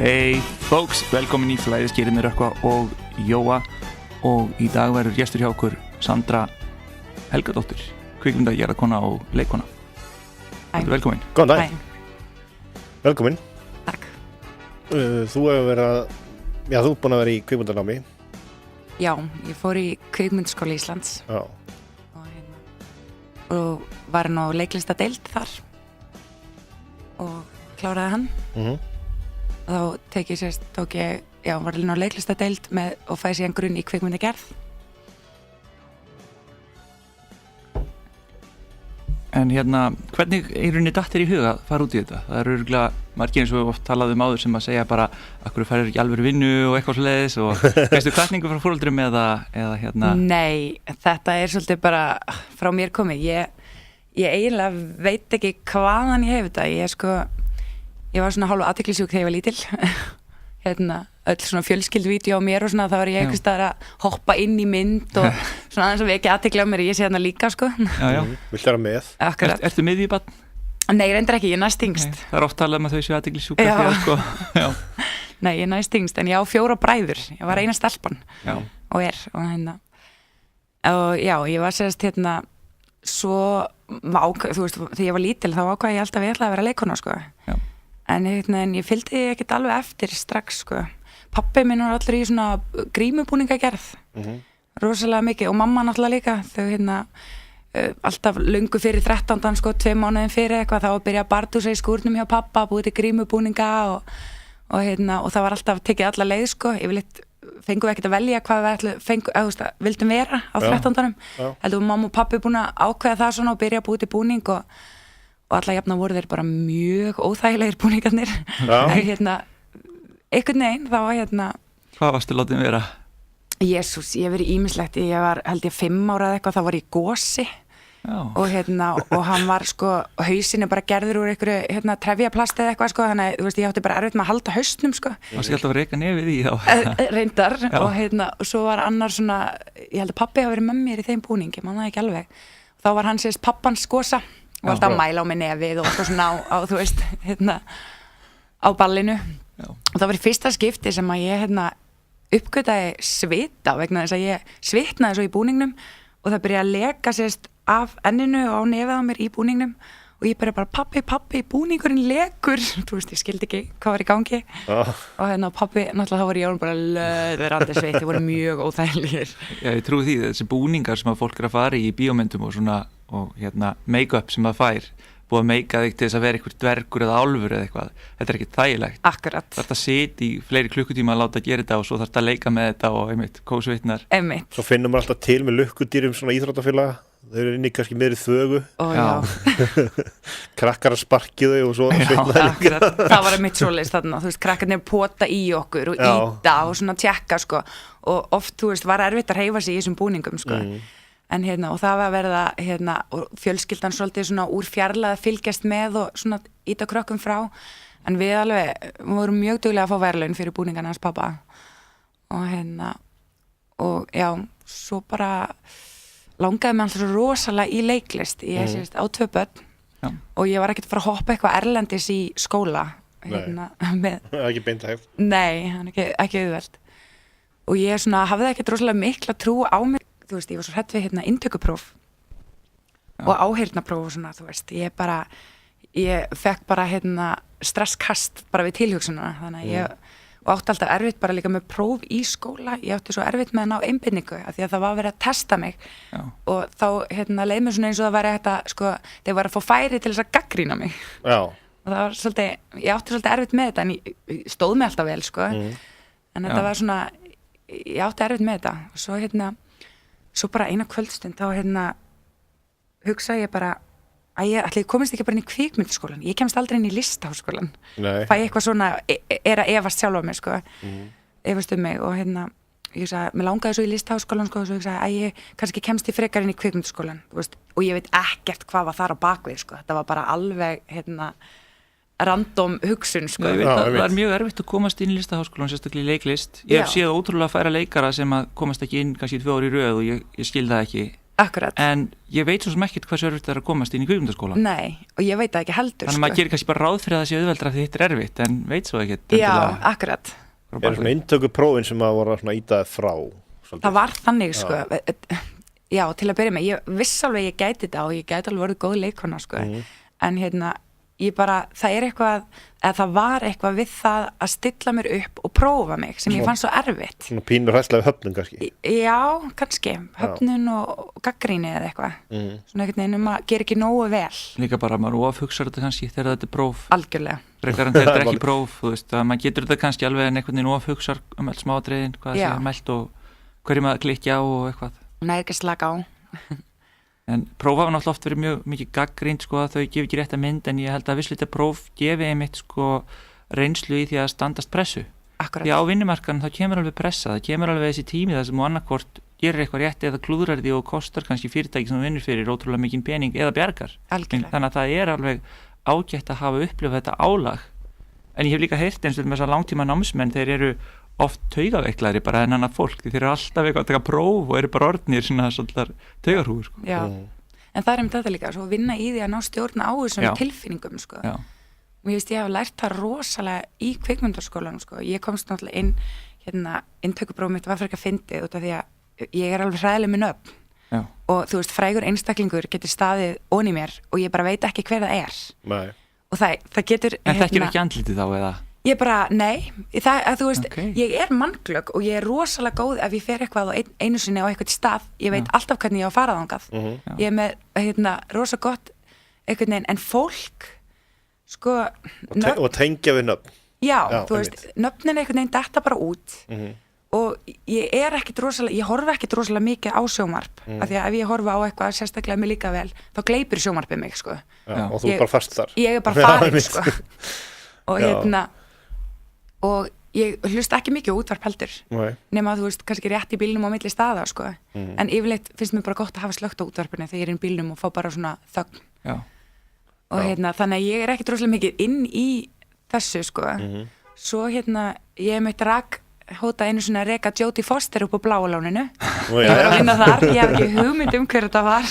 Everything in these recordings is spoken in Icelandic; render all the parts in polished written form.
Hey folks, velkomin í Flæðiskeri með Rökkva og Jóa og í dag verður gestur hjá okkur Sandra Helgadóttir, kvikmyndagerðarkona og leikkona. Velkomin. Góðan dag. Velkomin. Takk. Þú hefur verið að, þú er búin að vera í kvikmyndanámi. Já, ég fór í Kvikmyndaskóla Íslands. Já. Og var nú leiklistadeild þar og kláraði hann. Og þá var alveg nú leiklistadeild með og fæði síðan grunn í kvikmyndagerð. En hvernig í rauninni datt þér í huga að fara út í þetta? Það eru örugglega margir eins og við oft talaðum áður sem að segja bara af hverju færir ekki alveg vinnu og eitthvað svoleiðis og fæstu hvatningu frá foreldrum eða Nei, þetta er svolítið bara frá mér komið. Ég eiginlega veit ekki hvaðan ég hef þetta. Ég var svona hálf athyglisjúk þegar ég var lítil. Öll svona fjölskylduvídeó á mér og svona, þá var ég einhvers staðar að hoppa inn í mynd og svona aðeins að við ekki athygli á mér, ég sé þarna líka, sko. Já. Viltu vera með? Akkurat. Ertu miðjubarn? Nei, reyndar ekki, ég er næst yngst. Nei, það er oft talað um að þau séu athyglisjúk sko. Já. Nei, ég er næst yngst, en ég á 4 bræður. Ég var eina stelpan. Já. Og já, ég var sérst svo, þú veist, þegar ég var lítil þá ákvað ég alltaf að ég ætlaði að vera leikkona, sko. Já. En ég fylgdi ekkert alveg eftir strax, sko. Pabbi minn var allir í svona grímubúningagerð, rosalega mikið, og mamma náttúrulega líka. Þau alltaf löngu fyrir 13, sko, 2 mánuðin fyrir eitthvað, þá að byrja að bardúsa í skúrnum hjá pappa, búið til grímubúninga og það var alltaf tekið alla leið, sko. Yfirleitt fengum við ekkert að velja hvað við vildum vera á 13. Heldur mamma og pabbi búin að ákveða það svona og byrja að búið til búning og alla jafna voru þeir bara mjög óþægilegir búningarnir. En einhvern veginn, þá var Hvað varstu látið vera? Jesús, ég hef verið ýmislegt. Ég var, held ég, 5 ára eða eitthvað, þá var ég Gosi. Já. Og hann var, sko, hausinn er bara gerður úr einhverju, trefjaplasti eða eitthvað, sko, þannig að, þú veist, ég átti bara erfitt með að halda hausnum, sko. Varstu ekki alltaf að reka nefið í þá? Reyndar, og svo var annar svona, ég held að pabbi hafi verið með mér í þeim búningi, man það ekki alveg. Þá var hann sérst pappans Gosa og alltaf að mæla á mig nefið og svona á þú veist, á ballinu. Já. Og það var í fyrsta skipti sem að ég uppgötaði svita vegna þess að ég svitnaði svo í búningnum og það byrjaði að leka sérst af enninu og á nefið á mér í búningnum og ég byrjaði bara pappi, búningurinn lekur. Þú veist, ég skildi ekki hvað var í gangi. Og pappi, náttúrulega þá var ég bara löðverandi sveit, þið voru mjög óþægilegir. Já, ég trúi því, þessi búningar sem að fólk er að fara í bíómyndum og svona og make-up sem það fær búið að meika þig til þess að vera einhver dvergur eða álfur eða eitthvað, þetta er ekki þægilegt. Akkurat. Það að sitja í fleiri klukkutíma að láta gera þetta og svo þarf að leika með þetta og kósvitnar. Svo finnum við alltaf til með lukkudýrum svona íþróttafélaga, þau eru inni kannski meðri þögu. Krakkar að sparki þau og svo svitnaði. Akkurat, það var mitt svoleiðis þarna, þú veist, krakkarnir pota í okkur og íta og svona tjekka, sko, og oft, þú veist, var erfitt að hreyfa sig í þessum búningum, sko. En og það var að verða og fjölskyldan svolítið svona úr fjarlæði að fylgjast með og svona íta krökkum frá, en við vorum mjög duglega að fá verðlaun fyrir búningarna hans pappa og já, svo bara langaði mig alltaf svo rosalega í leiklist. Ég sést á 2 börn og ég var ekkert að fara að hoppa eitthvað erlendis í skóla. Ekki beint hægt. Nei, ekki auðvelt. Og ég hafði ekkert rosalega mikla trú á mig. Þú veist, ég var svo hrædd við inntökupróf og áheyrnapróf og svona, þú veist, ég fekk bara stresskast bara við tilhugsununa, þannig að ég átti alltaf erfitt bara líka með próf í skóla, ég átti svo erfitt með að ná einbindningu af því að það var verið að testa mig. Já. Og þá leið mér svona eins og það væri sko, þeir var að fá færi til þess að gagnrýna mig. Já. Og það var svolítið, ég átti svolítið erfitt með þetta en ég stóð mig alltaf vel, sko, en þetta var svona, ég átti erfitt með þetta og svo svo bara eina kvöldstund þá hugsaði ég bara að ég komist ekki bara inn í kvikmyndaskólan, ég kemst aldrei inn í listaháskólan. Fæ eitthvað svona að efast sjálf á mig, sko, efast mig og ég sagði, mér langaði svo í listaháskólan, sko, og svo ég sagði að ég kannski kemst í frekar inn í kvikmyndaskólan, þú veist, og ég veit ekkert hvað var þar á bakvið, sko, þetta var bara alveg random hugsun, sko. Það er mjög erfitt að komast inn í listaháskólan, sérstaklega í leiklist. Ég hef séð ótrúlega færa leikara sem að komast ekki inn kannski 2 ár í röð og ég skil það ekki. Akkurat. En ég veit svo sem ekkert hversu erfitt það er að komast inn í kvikmyndaskólan. Nei, og ég veit það ekki heldur. Þannig að maður gerir kannski bara ráð fyrir að það sé auðveldra því þetta er erfitt, en veit svo ekkert. Já, akkurat. Er svona inntöku prófin sem að voru svona ítaði frá? Svolítið. Það var þannig, sko. Já, til að byrja með, ég viss alveg ég gæti þetta og ég gæti alveg verið góð leikona, sko. En ég bara, það var eitthvað við það að stilla mér upp og prófa mig sem ég fann svo erfitt. Svona pínur hræðslega höfnun kannski? Já, kannski, höfnun og gaggríni eða eitthvað. Svona einhvern veginn að gera ekki nógu vel. Líka bara maður ofhugsar þetta kannski þegar þetta er próf. Algjörlega. Frekar en þetta er ekki próf, þú veist, að maður getur þetta kannski alveg en einhvern veginn ofhugsar alls smáatriðin, hvað það sé mælt og hverju maður klikja á og eitthvað. Nei, ekki slaka á. En próf hafa náttúrulega oft verið mjög mikið gagnrýnt sko að þau gefi ekki rétta mynd en ég held að visslítið próf gefi einmitt sko reynslu í því að standast pressu. Akkurat. Því á vinnumarkaðnum þá kemur alveg pressa, það kemur alveg þessi tími þar sem þú annarkvort gerir eitthvað rétt eða klúðrar því og kostar kannski fyrirtæki sem þú vinnur fyrir ótrúlega mikinn pening eða bjargar. Algjörlega. Þannig að það er alveg ágætt að hafa upplifað þetta álag. En ég hef líka heyrt eins og með þessar langtíma námsmenn, þeir eru oft taugaveiklari bara en annað fólk, því þeir eru alltaf eitthvað að taka próf og eru bara orðnir svona svolítið taugarhúður sko. Já, en það er þetta líka, svo vinna í því að ná stjórna á þessum tilfinningum sko. Já. Og ég hef lært það rosalega í kvikmyndaskólanum sko. Ég komst náttúrulega inn, inntökuprófið mitt var fyrir ekki að fyndið út af því að ég er alveg hræðileg með nöfn. Já. Og þú veist, frægur einstaklingur getur staðið onni mér og ég bara veit ekki hver það er. Nei. Og það getur... En þekkir ekki andlitið þá eða? Ég bara, nei, þú veist, ég er mannglögg og ég er rosalega góð ef ég fer eitthvað og einu sinni á eitthvað stað, ég veit alltaf hvernig ég á að fara þangað. Ég er með, rosa gott einhvern veginn, en fólk, sko... Og tengja við nöfn. Já, þú veist, nöfnin einhvern veginn detta bara út og ég horfa ekkert rosalega mikið á sjónvarp, af því að ef ég horfa á eitthvað sérstaklega mig líka vel, þá gleypir sjónvarpið mig, sko. Já, og þú er bara fast þar. Ég er bara farin, sko. Og og ég hlusta ekki mikið á útvarp heldur nema að þú veist, kannski rétt í bílnum á milli staða sko, en yfirleitt finnst mér bara gott að hafa slökkt á útvarpinu þegar ég er í bílnum og fá bara svona þögn. Já. Og þannig að ég er ekkert rosalega mikið inn í þessu sko. Svo ég hef meitt hóta einu svona að reka Jodie Foster upp á Bláalóninu. Ég var að vinna þar, ég hef ekki hugmynd hver þetta var.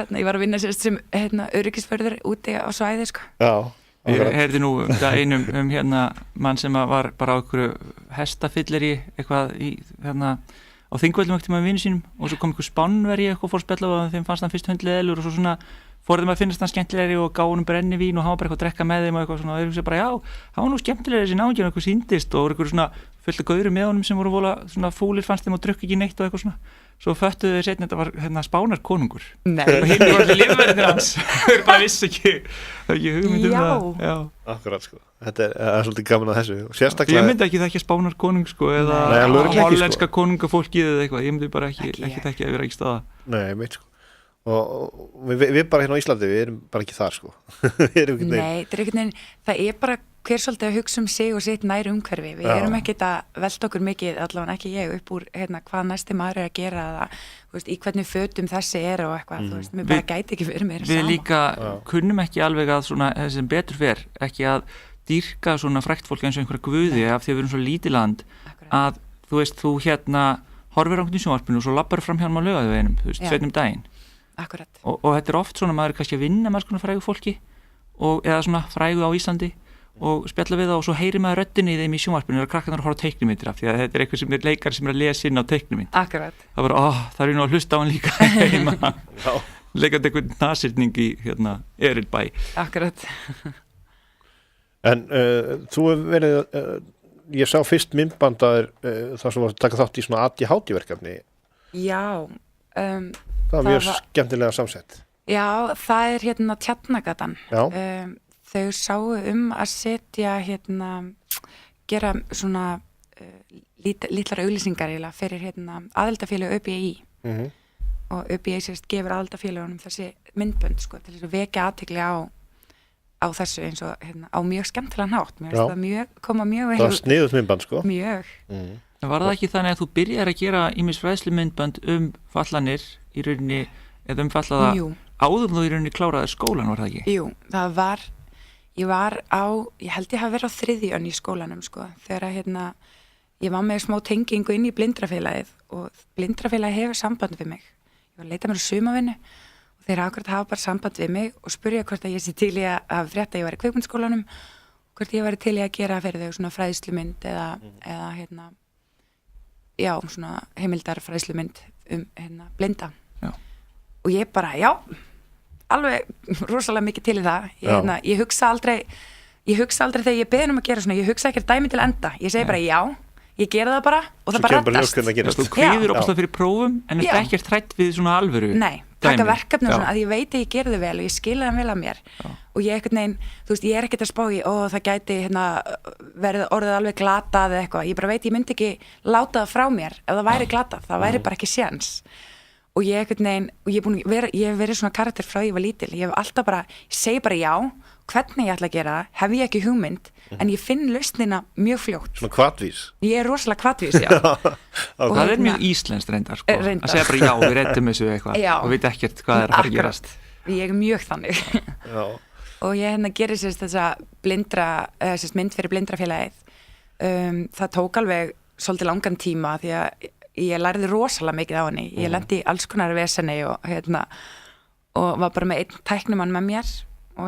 Ég var að vinna sem öryggisvörður úti á svæði sko. Já. Ég heyrði nú einum mann sem var bara á einhverju hestafyllir í eitthvað á Þingvöllum ekkert með vinnu sínum og svo kom einhver Spánverji eitthvað fór að spjalla og þeim fannst hann fyrst hundleðilur og svo svona fór þeim að finnast hann skemmtilegri og gáði honum brennivín og hann var bara eitthvað að drekka með þeim og eitthvað svona og þeir hugsa bara já, hann var nú skemmtilegri þessi náunginn og eitthvað síndist og voru eitthvað svona fullt af gauðrum með honum sem voru vola svona fúlir fannst þeim og drukk ekki neitt og eitthvað svona. Svo föttuðu þeir seinna þetta var Spánar konungur. Nei. Og hinn var allir lífverðinir hans. Þeir bara vissi ekki hugmynd það. Já. Akkurat sko. Þetta er svolítið gaman að þessu. Sérstaklega... Ég myndi ekki þekki Spánar konung sko eða hollenska konungafólkið eða eitthvað. Ég myndi bara ekki þekki að vera ekki staða. Nei, meitt sko. Og við bara hérna á Íslandi, við erum bara ekki þar sko. Nei, það er bara hver svolítið að hugsa sig og sitt nær umhverfi. Við erum ekkert að velta okkur mikið, allavega ekki ég, upp úr hvað næsti maður er að gera eða veist, í hvernig fötum þessi er og eitthvað, þú veist, mér bara gæti ekki fyrir mér sama. Við líka kunnum ekki alveg að svona, sem betur fer, ekki að dýrka svona frækt fólk eins og einhverja guði af því að við erum svo lítið land að þú veist, þú horfir á einhvern sjónvarpinu og svo lappar fram hjá hann á Laugaveginum, þú veist, sveinnum daginn. Akkurat. Og þetta er oft svona, maður er kannski að vinna með svona frægu fólki eða svona frægu á Íslandi og spjalla við það og svo heyri maður röddinni í þeim í sjónvarpinu og krakkarnir að horfa á teiknimyndir af því að þetta er eitthvað sem er leikar sem er að lesa inn á teiknimynd. Akkurat. Það var, það er nú að hlusta á hann líka heima. Leikandi einhvern nasirning í Erilbæ. Akkurat. En þú hefur verið, ég sá fyrst myndbandaðir þar sem var að taka þátt í svona ADHD-verkefni. Já. Það var mjög skemmtilega samsett. Já, það er Tjarnagatan. Já. Þau sáu að setja gera svona litlar auglýsingar fyrir aðildafélög ÖBI og ÖBI gefur aðildafélögunum þessi myndbönd sko, til þess að vekja athygli á þessu eins og á mjög skemmtilegan hátt. Mér finnst það koma mjög vel. Það var sniðugt myndband sko. Mjög. Var það ekki þannig að þú byrjar að gera ýmis fræðslu myndbönd fallanir í rauninni eða fallaða áður þú í rauninni kláraði skólan, var það ekki? Jú, það var ég held ég hafi verið á 3. önn í skólanum sko, þegar ég var með smá tengingu inn í blindrafélagið og blindrafélagið hefur samband við mig. Ég var að leita mér á sumavinnu og þeir hafa bara samband við mig og spurja hvort að ég sé til í að hafa frétt að ég var í kvikmyndaskólanum, hvort ég væri til í að gera fyrir þau svona fræðslumynd eða svona heimildar fræðslumynd blinda. Já. Og ég bara, alveg rosalega mikið til í það. Ég hugsa aldrei þegar ég beðin að gera svona, ég hugsa ekki dæmi til enda. Ég segi bara já, ég gera það bara og það bara reddast. Þú kvíðir óbúslega fyrir prófum en er ekkert hrædd við svona alvöru. Nei, taka verkefnum svona að ég veit að ég gera þau vel og ég skila það vel að mér. Og ég ekkert neginn, þú veist, ég ekkert að spá í það gæti verið orðið alveg glatað eða eitthvað. Ég bara veit, ég myndi ekki láta það frá mér ef það væri glatað. Það væri bara ekki séns. Og ég ekkert neginn, og ég hef verið svona karakter frá því ég var lítil. Ég hef alltaf bara, ég segi bara já, hvernig ég ætla að gera það, hef ég ekki hugmynd, en ég finn lausnina mjög fljótt. Svona hvatvís? Ég er rosalega hvatvís, já. Og það er mjög íslenskt reyndar, sko. Að segja bara já, við reddum þessu eitthvað og veit ekkert hvað er að fara að gerast. Ég er mjög þannig. Og ég gerir þessa mynd fyrir blindrafélagið. Það tók alveg svolítið langan tíma því að ég lærði rosalega mikið á henni. Ég lendi í alls konar vesenni og var bara með einn tæknimann með mér og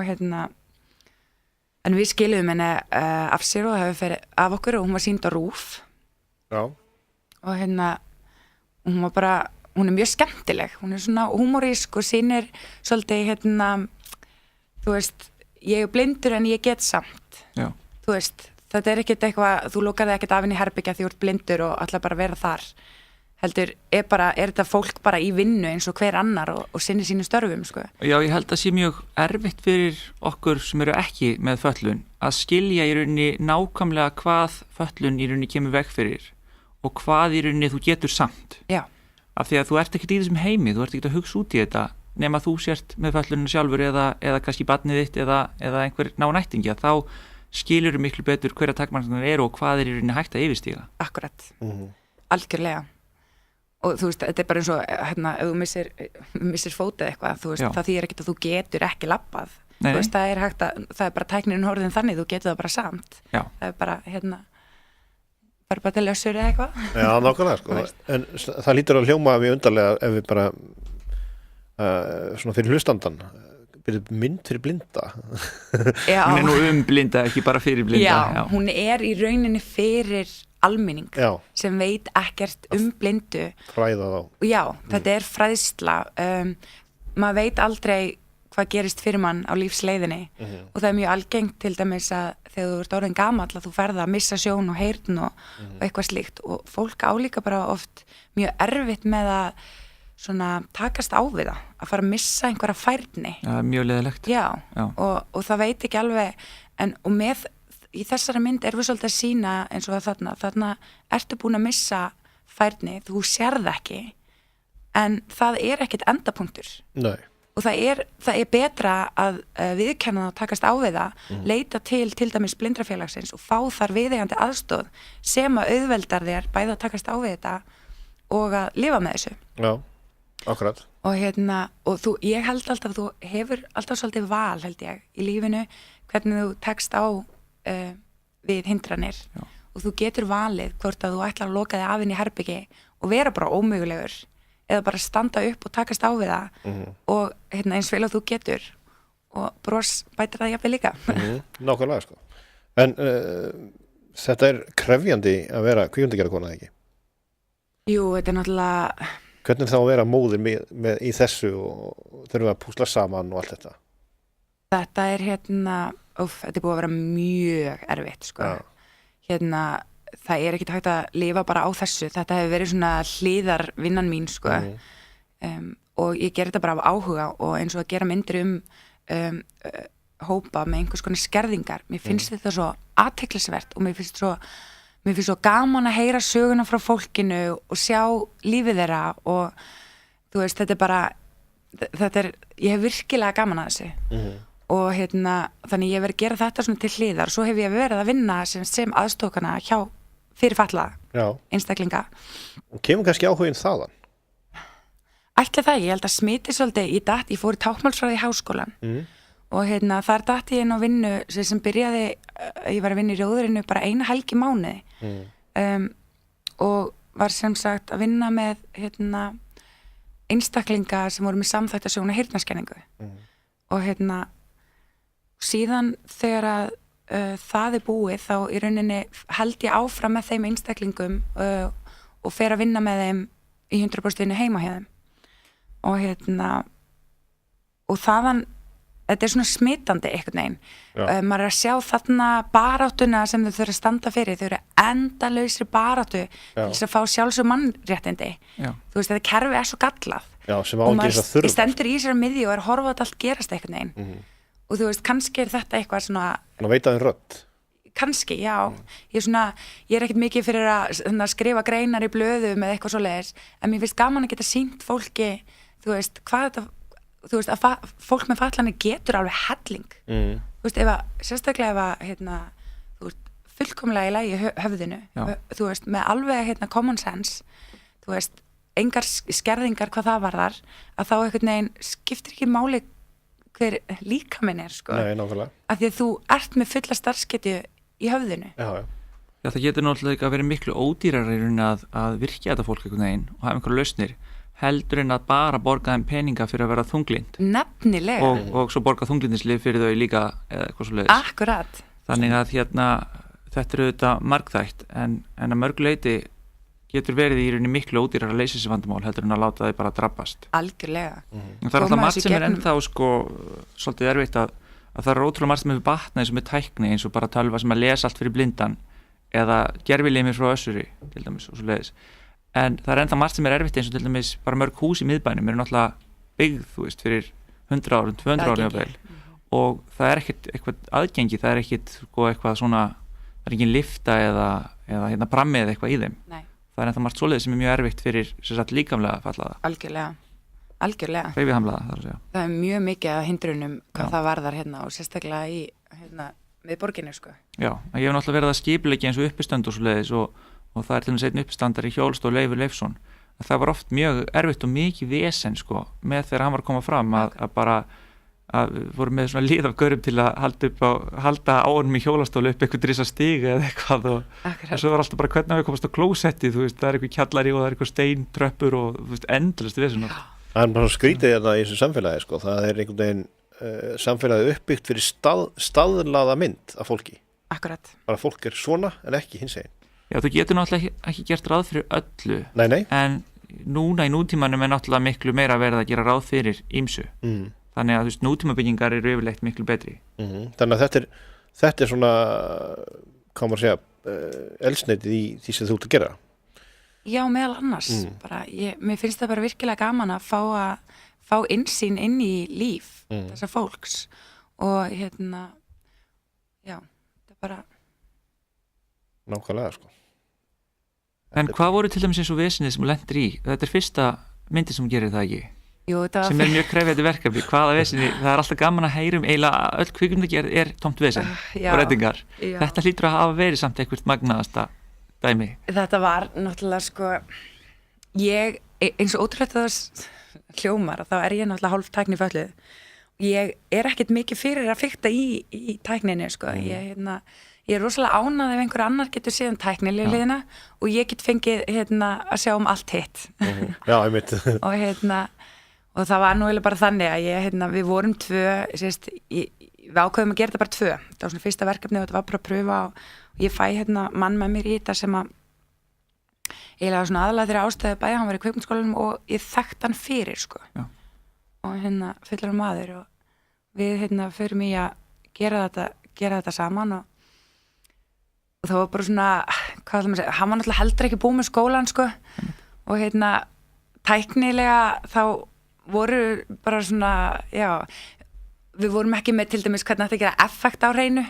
en við skiluðum henni af sér og það hefur ferið af okkur og hún var sýnd á RÚV. Já. Og hún var bara, hún er mjög skemmtileg, hún er svona humorísk og sýnir svolítið þú veist, ég er blindur en ég get samt. Já. Þú veist, þetta er ekkert eitthvað, þú lokaði ekkert af henni í herbyggja því þú ert blindur og ætla bara að vera þar. Heldur, er þetta fólk bara í vinnu eins og hver annar og sinni sínu störfum, sko? Já, ég held að sé mjög erfitt fyrir okkur sem eru ekki með fötlun að skilja í rauninni nákvæmlega hvað fötlun í rauninni kemur veg fyrir og hvað í rauninni þú getur samt. Já. Af því að þú ert ekkert í þessum heimi, þú ert ekkert að hugsa út í þetta nema þú sért með fötlunum sjálfur eða kannski barnið þitt eða einhver náunættingi, þá skilur miklu betur hverja takmarkanir eru og hvað er í rauninni hægt að yfirstíga. Akkurat, algjörlega. Og þú veist, þetta er bara eins og ef þú missir fótið eitthvað, þú veist, það þýðir ekkert að þú getur ekki labbað. Þú veist, það er hægt að, það er bara tæknirinn horfðin þannig, þú getur það bara samt. Já. Það er bara, bara til össur eða eitthvað. Já, nákvæmlega, sko. En það lítur að hljóma mjög undarlega ef við bara, svona fyrir hlustandan, byrjuð mynd fyrir blinda. Já. Hún er nú blinda, ekki bara fyrir blinda. Já, hún er í rauninni fyrir almenning sem veit ekkert blindu. Fræða þá. Já, þetta er fræðsla. Maður veit aldrei hvað gerist fyrir mann á lífsleiðinni og það er mjög algengt til dæmis að þegar þú ert orðin gamall að þú ferð að missa sjón og heyrn og eitthvað slíkt og fólk álíka bara oft mjög erfitt með að svona takast á við það, að fara að missa einhverja færni. Ja, mjög leiðilegt. Já. Og það veit ekki alveg og með í þessari mynd erum við svolítið að sýna eins og þarna ertu búin að missa færni, þú sérð ekki en það er ekkit endapunktur. Nei. Og það er betra að viðkenna það og takast á við það, leita til dæmis blindrafélagsins og fá þar viðeigandi aðstoð sem að auðveldar þér bæði að takast á við þetta og að lifa með þessu. Já, akkurat. Og ég held alltaf að þú hefur alltaf svolítið val, held ég, í lífinu hvernig þú tekst á við hindranir og þú getur valið hvort að þú ætlar að loka þig af inn í herbyggi og vera bara ómögulegur eða bara standa upp og takast á við það og eins vel að þú getur og bros bætir það jafnvel líka. Nákvæmlega, sko. En þetta er krefjandi að vera kvikmyndagerðarkona, ekki? Jú, þetta er náttúrulega... Hvernig þá að vera móðir með í þessu og þurfum að púsla saman og allt þetta? Þetta er þetta er búið að vera mjög erfitt, sko. Það er ekkert hægt að lifa bara á þessu. Þetta hefur verið svona hliðarvinnan mín, sko. Og ég ger þetta bara af áhuga og eins og að gera myndir hópa með einhvers konar skerðingar. Mér finnst þetta svo athyglisvert og mér finnst svo gaman að heyra söguna frá fólkinu og sjá lífið þeirra og þú veist, þetta er bara ég hef virkilega gaman að þessu og þannig ég hef verið að gera þetta svona til hliðar, svo hef ég verið að vinna sem aðstókana hjá fyrir fallaða einstaklinga. Og kemur kannski áhuginn þaðan? Ætli það, ég held að smiti svolítið, ég fór í tákmálsfræði í háskólan og þar datt ég inn á vinnu sem byrjaði, ég var að vinna í Rjóðurinu bara eina helgi mánuði og var sem sagt að vinna með einstaklinga sem voru með samþætta sjón- og heyrnarskenningu og síðan þegar að það búið þá í rauninni held ég áfram með þeim einstaklingum og fer að vinna með þeim í 100% heima hjá þeim og þaðan þetta svona smitandi einhvern veginn maður að sjá þarna baráttuna sem þau þurfa að standa fyrir, þau eru endalausri baráttu til þess að fá sjálfsög mannréttindi þú veist, þetta kerfi svo gallað og maður stendur í sér miðju og horfa að allt gerast einhvern veginn og þú veist, kannski þetta eitthvað svona veitaði rödd kannski, já, ég ekkert mikið fyrir að skrifa greinar í blöðum eða eitthvað svoleiðis, en mér finnst gaman að geta sýnt fólki, þú veist, hvað þetta þú veist, að fólk með fatlanir getur alveg helling þú veist, sérstaklega ef þú veist, fullkomlega í lagi höfðinu þú veist, með alveg common sense þú veist, engar skerðingar hvað það varðar, að þá einhvern veginn skiptir ekki máli hver líkaminn sko. Nei, nákvæmlega. Af því að þú ert með fulla starfsgetu í höfðinu. Já, það getur náttúrulega að vera miklu ódýrar í rauninni að virkja þetta fólk einhvern veginn og hafa einhverja lausnir heldur en að bara borga þeim peninga fyrir að vera þunglind. Nefnilega. Og svo borga þunglindislið fyrir þau líka eða eitthvað svo leiðis. Akkurat. Þannig að þetta auðvitað margþætt en að mörgu leyti getur verið í rauninni miklu ódýrar að leysa þessi vandamál heldur en að láta þau bara drabbast. Algjörlega. Það er alltaf margt sem ennþá svolítið erfitt að það er ótrúlega margt sem hefur batnað eins og með tækni eins og bara tölva sem að lesa allt fyrir blindan eða gervilimir frá össuri til dæmis og svo leiðis. En það er ennþá margt sem erfitt eins og til dæmis bara mörg hús í miðbænum eru náttúrulega byggð, þú veist, fyrir 100 árum, 200 árum jáfnvel og það er ekkert eitthvað aðgengi, það er ekkert eitthvað svona, það er engin lyfta eða prammið eitthvað í þeim. Nei. Það er ennþá margt svoleiðis sem er mjög erfitt fyrir líkamlega fallaða. Algjörlega. Hreyfihamlaða, þar að segja. Það er mjög mikið að hindrunum hvað það varðar og sérstaklega í með borginni sko. Já, ég hef náttúrulega verið að skipuleggja eins og uppistand og svoleiðis og það er til dæmis einn uppistandari Hjólstóð Leifur Leifsson. Það var oft mjög erfitt og mikið vesen sko með þegar hann var að koma fram að voru með svona lið af gaurum til að halda á honum í hjólastóli upp eitthvað drisa stig eða eitthvað og svo var alltaf bara hvernig við komast á klósetti, þú veist, það er eitthvað kjallari og það er eitthvað steintröppur og þú veist, endalist vesen. Það er bara skrítið þetta í þessu samfélagi sko, það er einhvern veginn samfélagi uppbyggt fyrir staðlaða mynd af fólki. Akkurat. Bara fólk er svona en ekki hinsegin. Já, þú getur náttúrulega ekki gert ráð fyrir öllu. Nei. En núna í nútímanum er náttúrulega miklu meira verið að gera ráð fyrir ýmsu. Þannig að þú veist, nútímabyggingar eru yfirleitt miklu betri. Þannig að þetta er svona, hvað maður segja, eldsneitið í því sem þú ert að gera. Já, meðal annars. Mér finnst það bara virkilega gaman að fá innsýn inn í líf þessar fólks og já, það er bara nákvæmlega sko. En hvað voru til dæmis eins og vesenið sem þú lendir í? Þetta er fyrsta myndin sem gerir það ekki? Jú, sem er mjög krefjandi verkefni. Hvaða vesenið? Það er alltaf gaman að heyra eiginlega öll kvikmyndagerð er tómt vesen breytingar. Þetta hlýtur að hafa verið samt eitthvað magnaðasta dæmi. Þetta var náttúrulega sko ég, eins og ótrúlega það hljómar, þá er ég náttúrulega hálf tækni fötluð. Ég er ekkert mikið fyrir að fikta í tækninni sko. Ég er rosalega ánað ef einhver annar getur séð tæknilega hliðina og ég get fengið að sjá allt hitt. Já, ég mitt. Og það var nú eiginlega bara þannig að við vorum tvö, við ákveðum að gera þetta bara tvö. Það var svona fyrsta verkefni og þetta var bara að pröfa og ég fæ mann með mér í þetta sem að eiginlega svona aðalega þeirra ástæði bæði, hann var í kvikmyndaskólanum og ég þekkt hann fyrir sko. Já. Og fullar maður og við förum í að gera þetta saman og það var bara svona, hvað ætlum að segja, hann var náttúrulega heldur ekki búið með skólan sko og tæknilega þá voru bara svona, já, við vorum ekki með til dæmis hvernig þetta gera effekt á hreinu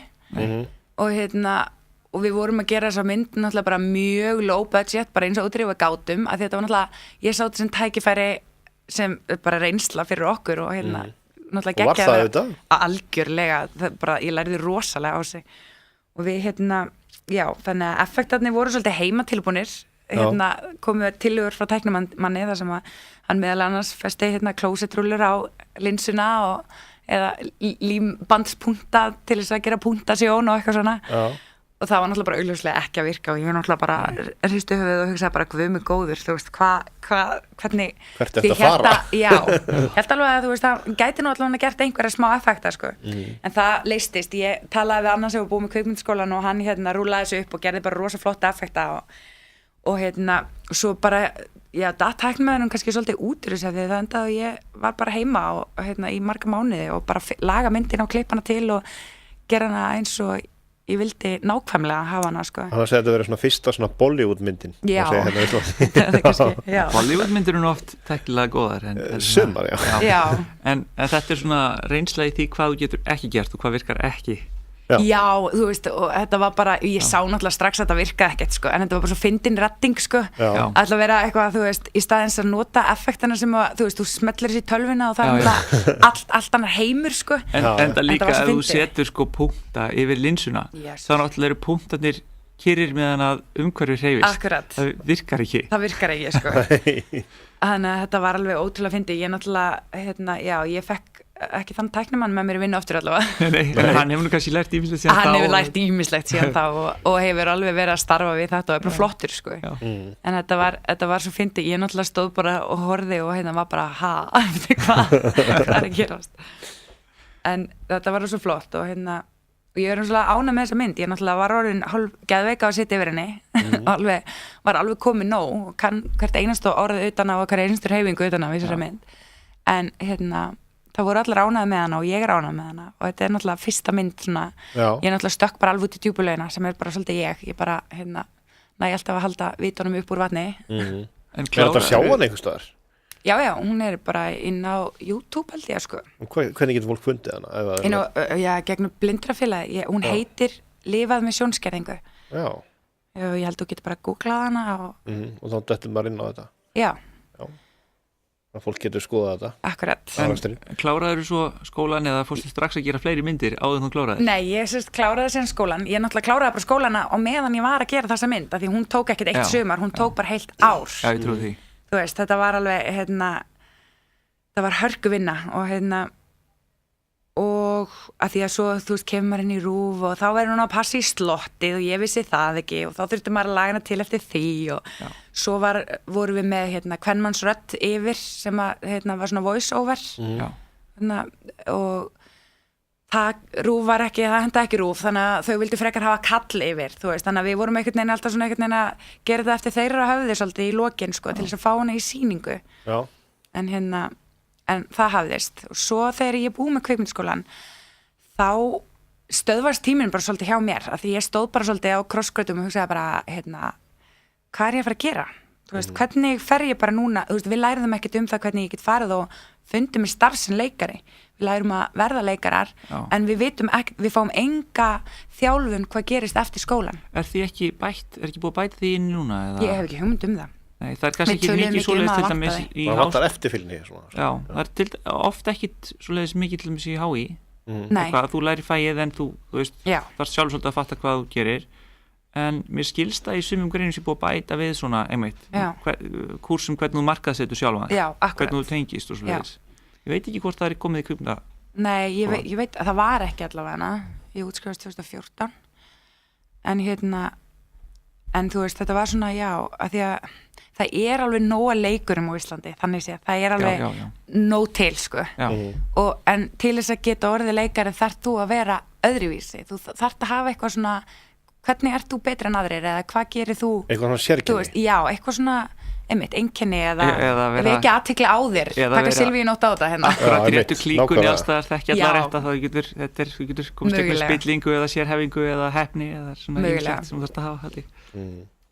og við vorum að gera þessa mynd náttúrulega bara mjög low budget, bara eins og útrífa gátum, af því þetta var náttúrulega, ég sá þetta sem tækifæri sem bara reynsla fyrir okkur og náttúrulega geggja. Og var það þetta? Algjörlega, bara, ég lærði rosalega á sig og við já, þannig að effektarnir voru svolítið heimatilbúnir, komið tillögur frá tæknumanni þar sem að hann meðal annars festi klósetrúllur á linsuna eða límbandspunkta til þess að gera punktasjón og eitthvað svona. Já. Og og það var náttúrulega bara augljóslega ekki að virka og ég var náttúrulega bara hristu höfuð og hugsaði bara guð mig góður, þú veist, hvernig hvert er þetta að fara? Já, held alveg að þú veist, það gæti nú allavega gert einhverja smá effekta, sko, en það leystist, ég talaði við annan sem var búið með kvikmyndaskólan og hann rúlaði þessu upp og gerði bara rosa flotta effekta og svo bara, já, tæknimaðurinn kannski svolítið út úr þessu því það endaði og ég var bara heima og í marga mánuði og bara laga myndina og klippa hana til og gera hana eins og ég vildi nákvæmlega hafa hana, sko. Þannig að þetta verið svona fyrsta svona Bollywood-myndin. Já, það kannski, já. Bollywood-myndir eru oft tæknilega góðar. Sumar, já. En þetta er svona reynsla í því hvað þú getur ekki gert og hvað virkar ekki. Já, þú veist, og þetta var bara, ég sá náttúrulega strax að þetta virkaði ekkert, sko, en þetta var bara svo fyndin redding, sko, að vera eitthvað, þú veist, í staðins að nota effektana sem að, þú veist, þú smellir þessi í tölvuna og það allt annar heimur, sko. En það líka að þú setur, sko, punkta yfir linsuna, þá náttúrulega eru punktarnir kyrrir meðan að umhverfi hreyfist. Akkurat. Það virkar ekki. Það virkar ekki, sko. Þannig að þetta var alveg ótrúlega fyndið, ég náttúrulega, ég fekk ekki þann tæknimann með mér í vinnu aftur allavega. Nei, hann hefur nú kannski lært ýmislegt síðan þá. Hann hefur lært ýmislegt síðan þá og hefur alveg verið að starfa við þetta og er bara flottur, sko. En þetta var svo fyndið, ég náttúrulega stóð bara og horfði og var bara, hvað er að gerast? En þetta var svo flott og ég er náttúrulega ánægð með þessa mynd, ég náttúrulega var orðin hálf geðveika að sitja yfir henni, var alveg komið nóg og kann hvert einastu orðið utan á og hver einastur hreyfingu utan á þessari mynd. En það voru allir ánægð með hana og ég er ánægð með hana og þetta er náttúrulega fyrsta mynd svona, ég náttúrulega stökk bara alveg út í djúpulegina sem er bara svolítið ég bara, næ alltaf að halda vitunum upp úr vatni. En þetta sjá hann einhvers staðar? Já, hún er bara inn á YouTube held ég, sko. Hvernig getur fólk fundið hana? Gegnum Blindrafélagi, hún heitir Lifað með sjónskerðingu. Já. Ég held þú getur bara googlað hana og þá dettur maður inn á þetta? Já. Að fólk getur skoðað þetta. Akkurat. En kláraður þú svo skólan eða fórstu strax að gera fleiri myndir áður en þú kláraði? Nei, ég kláraði síðan skólan. Ég náttúrulega kláraði bara skólana og meðan ég var að gera þessa mynd, af því hún tók ekkert eitt sumar, hún tók bara heilt ár. Já, ég trúi því. Þú veist, þetta var alveg, það var hörkuvinna og að því að svo, þú veist, kemur maður inn í RÚV og þá verður hún að passa í slottið og ég vissi það ekki og þá þurfti maður að laga hana til eftir því og svo vorum við með kvenmannsrödd yfir sem að, var svona voice over og RÚV var ekki, það henda ekki RÚV þannig að þau vildi frekar hafa kall yfir, þú veist, þannig að við vorum einhvern veginn alltaf svona einhvern veginn að gera þetta eftir þeirra höfði svolítið í lokin, sko, til þess að fá hana í sýningu. Já. En það hafðist og svo þegar ég búið með kvikmyndaskólan þá stöðvarst tíminn bara svolítið hjá mér af því ég stóð bara svolítið á krossgötum og hugsaði bara, hvað er ég að fara að gera? Þú veist, hvernig fer ég bara núna, þú veist, við lærum ekkert það hvernig ég get farið og fundið mér starf sem leikari, við lærum að verða leikarar en við vitum ekki, við fáum enga þjálfun hvað gerist eftir skólan. Er ekki búið að bæta því inn núna? Eða? Ég hef ekki hugmynd það. Nei, það er kannski ekki mikið svoleiðis til dæmis í það vantar eftirfylgni já, það er ofta ekki svoleiðis mikið til dæmis í HÍ Nei. Þú lærir fæið en þú veist þarf sjálf svolítið að fatta hvað þú gerir en mér skilst að í sumum greinum sé búið að bæta við svona kúrsum hvernig þú markaðsetur sjálfa hvernig þú tengist og svoleiðis ég veit ekki hvort það er komið í kvikmynda Nei, ég veit að það var ekki allavega ég útskrifast 2014 en þú veist, þetta var svona að því að það er alveg nóga leikurum á Íslandi, þannig sé það er alveg nóg til, sko en til þess að geta orðið leikari þarf þú að vera öðruvísi þú þarf að hafa eitthvað svona hvernig ert þú betri en aðrir, eða hvað gerir þú eitthvað svona sérkenni eitthvað svona einkenni eða ekki athygli á þér taka Silvíu nótt á þetta akkurat í réttu klíkunni allstaðar þekki allar rétt að þú getur komst eitthvað spillingu eða sérhefingu eða hefni eða svona ýmislegt sem þú þarfst að hafa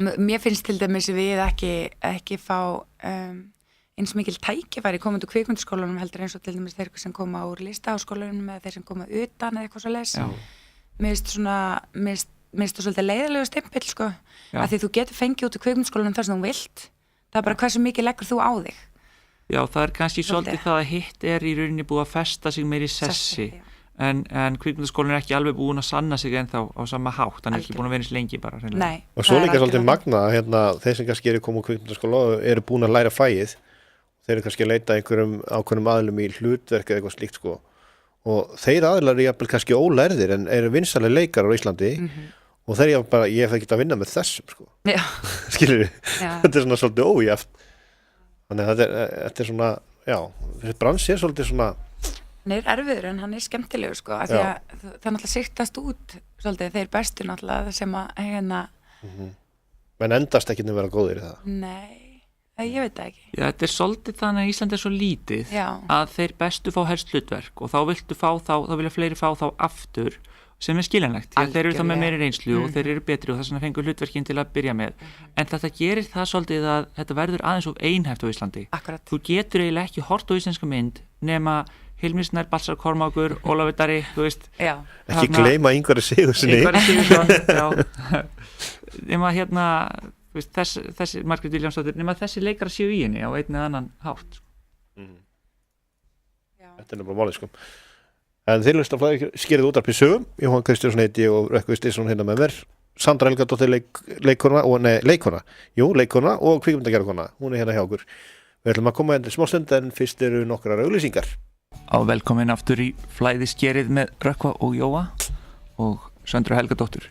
Mér finnst til dæmis við ekki fá eins mikil tækifæri komandu kvikmyndaskólanum heldur eins og til dæmis þeir sem koma úr listaháskólanum eða þeir sem koma utan eða eitthvað svo leys mér finnst það svolítið leiðilegu stimpill sko, að því þú getur fengið út úr kvikmyndaskólanum þar sem þú vilt það er bara hversu mikið leggur þú á þig Já, það er kannski svolítið það að hitt er í rauninni búið að festa sig meir í sessi en kvikmyndaskólinn er ekki alveg búin að sanna sig ennþá á sama hátt, hann er ekki búin að vera eins lengi bara Nei, og svo líka svolítið magna þeir sem kannski eru komið úr kvikmyndaskóla eru búin að læra fæið þeir eru kannski að leita einhverjum ákveðnum aðlum í hlutverk eða eitthvað slíkt sko og þeir aðlar eru jafnvel kannski ólærðir en eru vinsælir leikarar á Íslandi og þegar ég hef ekki að vinna með þessum sko. Skilur þetta svona svolítið ójæft þannig að þetta svona þessi bransi svolítið svona hann erfiður en hann skemmtilegur sko af því að það náttúrulega sigtast út svolítið þeir bestu náttúrulega sem að menn endast ekki að vera góðir í það nei, ég veit það ekki þetta svolítið þannig að Ísland svo lítið að þeir bestu fá helst hlutverk og þá vilja fleiri fá þá aftur sem skiljanlegt, því að þeir eru þá með meiri reynslu og þeir eru betri og þess vegna fengur hlutverkin til að byrja með en þetta gerir það svolítið að þetta verður aðeins of einhæft á Íslandi. Akkurat. Þú getur eiginlega ekki hort á íslenska mynd nema Hilmir Snær, Balsar Kormákur, Ólafur Darri ekki gleyma Ingvari Sigurðssoni nema þessi Margrét Viljámsdóttir nema þessi leikara séu í henni á einn eða annan hátt Þetta bara málið sko en þeir hlusta að skerið útarpið sögum Jóhann Kristjánsson heiti og Rökkvi Steinsson hérna með mér Sandra Helgadóttir leikona og kvikmyndagerðarkona hún hérna hjá okkur við ætlum að koma enn smá stund en fyrst eru nokkrar auglýsingar velkomin aftur í flæði skerið með Rökkva og Jóa og Sandra Helgadóttir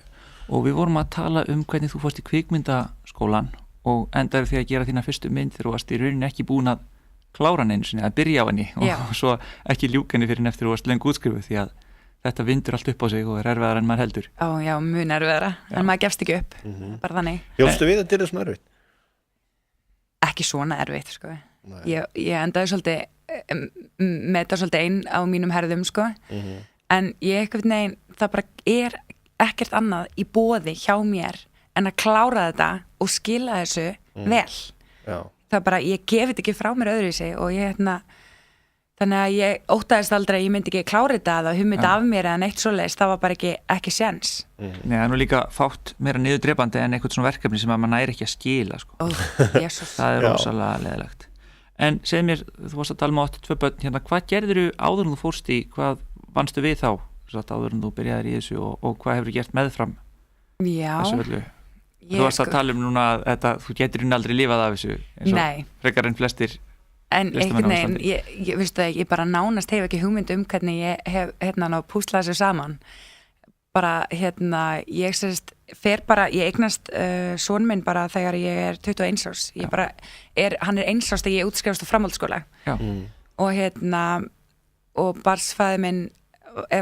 og við vorum að tala hvernig þú fórst í kvikmyndaskólan og endaði því að gera þína fyrstu mynd þegar þú varst í rauninni ekki búin að klára henni sinni, að byrja á henni og svo ekki ljúka henni fyrir eftir og varst lengi útskrifuð því að þetta vindur allt upp á sig og erfiðara en maður heldur Já, mun erfiðara, en maður gefst ekki upp bara þannig Jóstu við að þetta svona erfitt? Ekki svona erfitt, sko ég endaði svolítið með þetta svolítið einn á mínum herðum, sko en ég einhvern veginn, það bara ekkert annað í boði hjá mér en að klára þetta og skila þessu vel það bara, ég gef þetta ekki frá mér öðruvísi og ég þannig að ég óttaðist aldrei að ég myndi ekki klára þetta að humma þetta af mér eða neitt svoleiðis, það var bara ekki séns Nei, það nú líka fátt meira niðurdrepandi en eitthvað svona verkefni sem að maður næri ekki að skila sko. Það rosalega leðilegt En segð mér, þú varst að tala um 8-2 börn hérna, hvað gerðirðu áður en þú fórst í hvað vannstu við þá, áður en þú byrjaðir í þessu og hvað hefur gert meðfram þessu öllu Þú varst að tala núna að þú getur aldrei lifað af þessu eins og frekar en flestir en einhvern veginn, ég bara nánast hef ekki hugmynd hvernig ég hef púslað þessu saman bara ég sérst ég eignast son minn bara þegar ég er 21 árs hann er 1 árs þegar ég útskrifast á framhaldsskóla og barnsfaðir minn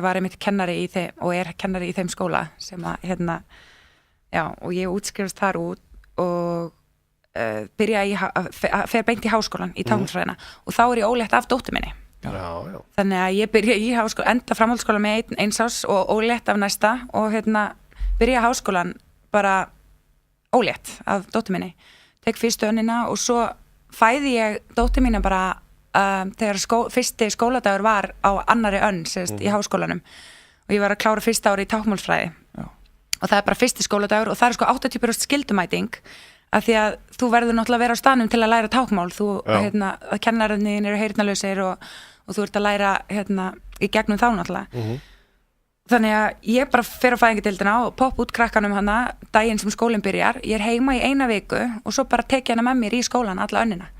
var einmitt kennari í þeim og er kennari í þeim skóla sem að og ég útskrifast þar út og fer beint í háskólan í táknmálsfræðina og þá er ég ólétt af dóttur minni þannig að ég byrja í háskóla enda framhaldsskóla með 1 árs og ólétt af næsta og byrja háskólan bara ólétt af dóttur minni tek fyrstu önnina og svo fæði ég dóttur mína bara þegar fyrsti skóladagur var á annari önn í háskólanum og ég var að klára fyrsta ári í táknmálsfræði og það er bara fyrsti skóladagur og það er sko 80% skildumæting af því að þú verður náttúrulega að vera á staðnum til að læra táknmál að kennararnir eru heyrnarlausir og þú ert að læra í gegnum þá náttúrulega þannig að ég bara fer á fæðingadeildina og popp út krakkanum hana daginn sem skólinn byrjar, ég er heima í 1 viku og svo bara tek ég hana með mér í skólan alla önnina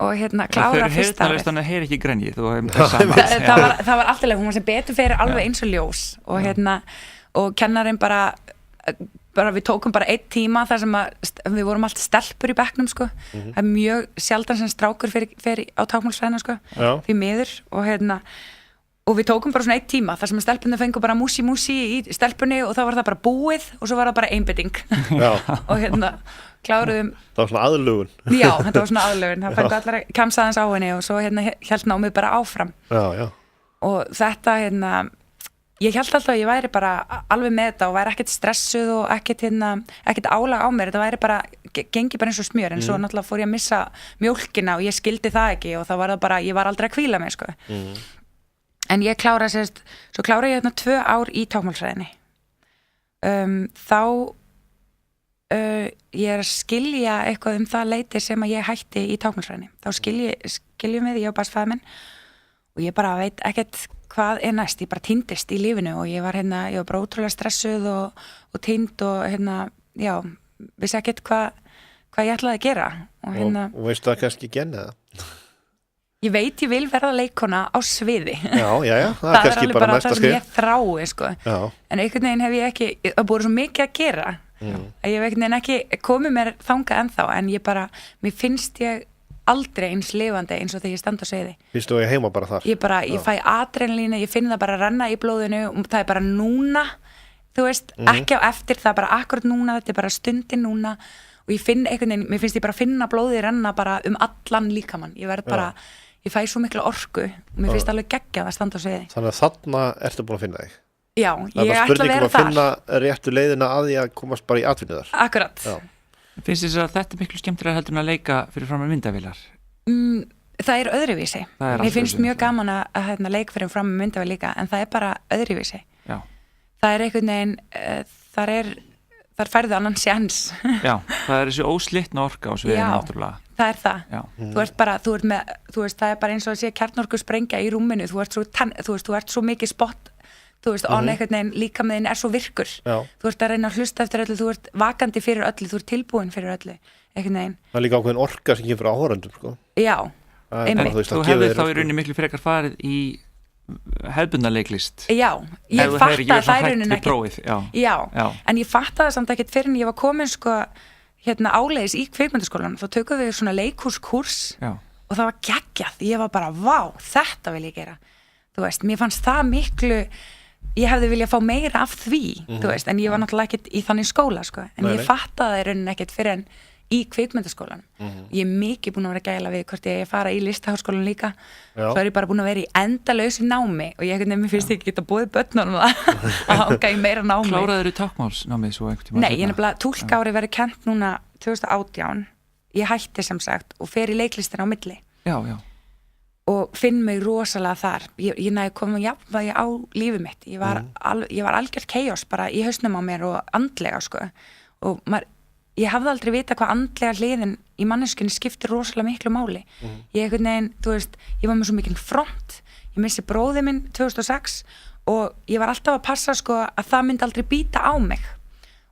og klára fyrsta árið þannig að heyr ekki grenjið það var alltaf hún var sem betur fyrir alveg eins og ljós og kennarinn bara við tókum bara 1 tíma þar sem við vorum alltaf stelpur í bekknum sko. Það er mjög sjaldan sem strákur fyrir á táknmálsfræðina sko. Því miður og við tókum bara svona 1 tíma þar sem stelpunni fengu bara músi í stelpunni og þá var það bara búið og svo var það bara einbytting og kláruðum það var svona aðlugun þetta var svona aðlugun, það fengu allar kemsaðans á henni og svo hélt námið bara áfram og þetta ég held alltaf að ég væri bara alveg með þetta og væri ekkert stressuð og ekkert álag á mér, þetta væri bara gengi bara eins og smjör, en svo náttúrulega fór ég að missa mjólkina og ég skildi það ekki og þá var það bara, ég var aldrei að hvíla mig sko. En ég kláraði svo kláraði ég 2 ár í táknmálsfræðinni þá ég er að skilja eitthvað það leyti sem að ég hætti í táknmálsfræðinni, þá skiljum við, ég og barnsfaðir minn og ég bara veit ekkert hvað er næst, ég bara týndist í lífinu og ég var ég var bara ótrúlega stressuð og týnd og vissi ekkert hvað ég ætlaði að gera og og veistu það kannski ekki enn eða? ég veit ég vil verða leikona á sviði já, það er kannski bara næsta skrif. Það er alveg bara það sem ég þrái, sko. En einhvern veginn hef ég ekki, það búið svo mikið að gera að ég hef einhvern veginn ekki komið mér þangað ennþá, en ég bara, mér finnst ég aldrei eins lifandi eins og þegar ég standa á sviði. Finnst þú ég heima bara þar? Ég fæ adrenalínu, ég finn það bara að renna í blóðinu og það er bara núna, þú veist, ekki á eftir, það er bara akkurat núna, þetta er bara stundin núna og ég finn einhvern veginn, mér finnst ég bara að finna blóðið renna bara allan líkamann, ég verð bara, ég fæ svo mikla orku og mér finnst alveg geggjað að standa á sviði. Þannig að þarna ertu búin að finna þig? Já, ég ætla að vera þar. Það er bara spurning að finna réttu leiðina að því að komast bara í atvinnu þar. Akkurat. Finnst þess að þetta er miklu skemmtilega heldur en að leika fyrir framan myndavélar? Það er öðruvísi. Mér finnst mjög gaman að leika fyrir framan myndavél líka, en það er bara öðruvísi. Já. Það er einhvern veginn, þar færðu annan sjans. Já, það er þessi óslitna orka á sviðinu náttúrulega. Já, það er það. Já. Það er bara eins og að sé kjarnorku sprengja í rúminu, þú ert svo mikið spott, þú veist, einhvern veginn líka með þinn er svo virkur. Já. Þú ert að reyna að hlusta eftir öllu, þú ert vakandi fyrir öllu, þú ert tilbúin fyrir öllu, einhvern veginn. Það er líka ákveðin orka sem kemur áhorfendum, sko. Já, einmitt. Þú hefðir þá í rauninni miklu frekar farið í hefðbundna leiklist. Já, ég fattaði það í rauninni ekki. Já, en ég fattaði það samt ekkert fyrir en ég var komin, sko, áleiðis í kvikmyndaskólanum, þá tökum við svona leikhúskurs og það var geggjað. Ég var bara, vá, þetta vil ég gera. Þú veist, mér fannst það miklu, ég hefði viljað fá meira af því, þú veist, en ég var náttúrulega ekkert í þannig skóla, sko, en ég fattaði það í rauninni ekkert fyrir en í kvikmyndaskólanum. Ég er mikið búin að vera gæla við hvort ég fara í listaháskólan líka, svo er ég bara búin að vera í endalausu námi og ég finnst ekki geta búið börnunum að hanga í meira námi. Kláraður í tákmálsnámið svo einhvern tíma? Nei, ég nefnilega túlkári verið kennt núna 2018, ég hætti sem sagt og fer í leiklistina á milli. Já. Og finn mig rosalega þar. Ég næði komið jafnvægi á lífið mitt. Ég var algjört chaos bara í hausnum á mér og andlega, sko. Og ég hafði aldrei vita hvað andlega hliðin í manneskunni skiptir rosalega miklu máli. Ég einhvern veginn, þú veist, ég var með svo mikinn front. Ég missi bróði minn 2006 og ég var alltaf að passa, sko, að það myndi aldrei bíta á mig.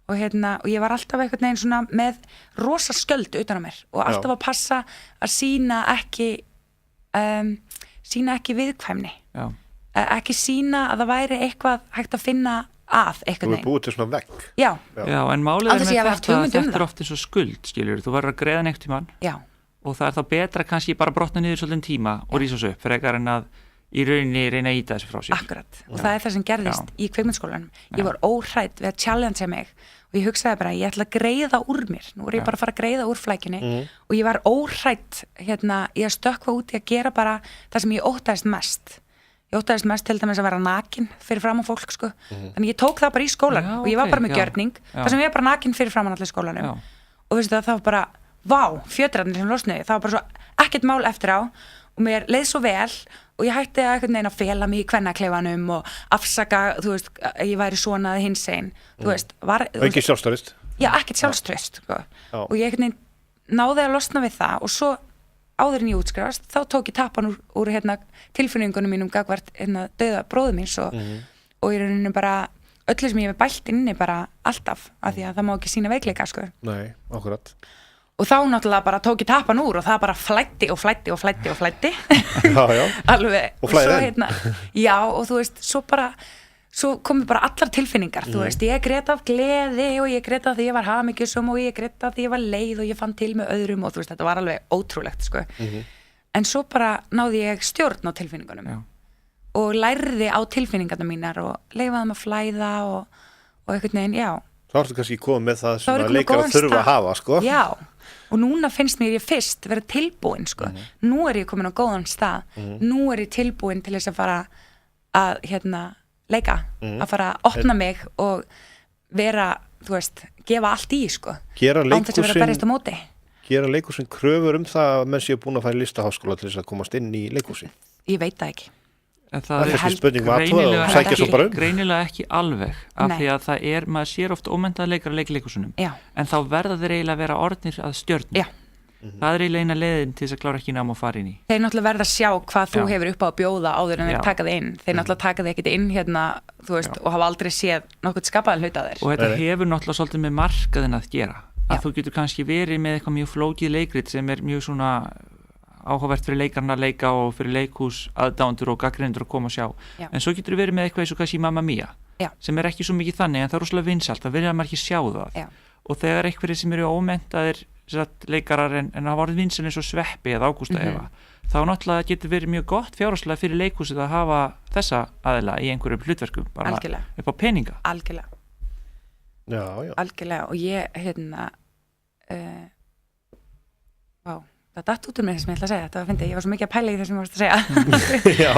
Og ég var alltaf einhvern veginn svona með rosa skjöld utan á mér og alltaf að passa að sýna ekki viðkvæmni. Ekki sýna að það væri eitthvað hægt að finna að eitthvað. Þú er búið til svona vegg. Já, en málið er með þetta er oft eins og skuld, skiljur, þú verður að greiða neitt tímann og það er þá betra kannski bara brotna niður svolítinn tíma og rísa svo upp frekar en að í rauninni reyna að íta þessu frá sér. Akkurat, og það er það sem gerðist í kvikmyndaskólanum. Ég var óhrædd við að challengea mig og ég hugsaði bara, ég ætla að greiða úr mér. Nú er ég bara að fara að greiða úr flækjunni og ég var óhrædd í að stökkva út í að gera bara það sem ég óttaðist mest. Ég óttaðist mest til dæmis að vera nakin fyrir framan fólk, sko. Þannig ég tók það bara í skólan og ég var bara með gjörning, þar sem ég var bara nakin fyrir framan allir skólanum. Og veistu það var bara, vá, fjötrarnir sem losnuði, það var bara svo ekkert mál eftir á og mér leið svo vel og ég hætti að einhvern veginn að fela mig í kvennakleifanum og afsaka, þú veist, að ég væri svona að hinsegin, þú veist. Ekki sjálfstraust? Já, ekkert sjálfstraust, sko. Og ég einhvern veginn náði að losna við það og svo áður en ég útskrifast, þá tók ég tappan úr tilfinningunum mínum gagvart dauða bróður míns og í rauninu bara öllu sem ég hef bælt inni bara alltaf, af því að það má ekki sýna veikleika, sko. Nei, akkurat. Og þá náttúrulega bara tók ég tappan úr og það bara flæddi. Já. Alveg. Og flæði. Já, og þú veist, svo komu bara allar tilfinningar, þú veist, ég grét af gleði og ég grét af því ég var hamingjusum og ég grét af því ég var leið og ég fann til með öðrum og þú veist, þetta var alveg ótrúlegt, sko. En svo bara náði ég stjórn á tilfinningunum og lærði á tilfinningarna mínar og leifaði þeim að flæða og einhvern veginn, já. Þá ertu kannski komið með það sem að leikarar þurfa að hafa, sko. Já, og núna finnst mér ég fyrst vera tilbúin, sko. Nú er ég komin á góðan stað. Nú er ég tilbúin til þess að fara að, leika, að fara að opna mig og vera, þú veist, gefa allt í, sko. Án þess að vera að berjast á móti. Gera leikhúsin kröfur það að menn séu búin að fara í listaháskóla til þess að komast inn í leikhúsi? Ég veit það ekki. Það er greinilega ekki alveg af því að það er, maður sér oft ómenntaða leikar að leika í leikhúsunum en þá verða þeir eiginlega að vera orðnir að stjörnum. Það er eiginlega eina leiðin til þess að klára ekki nám að fara inn í. Þeir náttúrulega verða að sjá hvað þú hefur upp á að bjóða áður en þeir taka þig inn. Þeir náttúrulega taka þig ekkert inn þú veist, og hafa aldrei séð nokkuð skapaðan hluta þér. Og þetta hefur náttúrulega svolítið með markaðin að gera. Að þú getur kannski verið með eitthvað mjög flókið leikrit sem er mjög svona áhugavert fyrir leikarna að leika og fyrir leikhús aðdáendur og gagnrýnendur að koma og sjá. Já. En svo getur verið með eitthvað eins og kannski Mamma Mia sem ekki svo mikið þannig en það rosalega vinsælt, það vilja maður ekki sjá það. Já. Og þegar einhverjir sem eru ómenntaðir leikarar en hafa orðið vinsæl eins og Sveppi eða Ágústa Eva, þá náttúrulega getur verið mjög gott fjárhagslega fyrir leikhúsið að hafa þessa aðila í einhverjum hlutverkum bara upp á peninga. Algjörlega. Já. Algjörlega og ég það datt út mér sem ég ætla að segja, þetta var að finna, ég var svo mikið að pæla í það sem ég varst að segja. Já,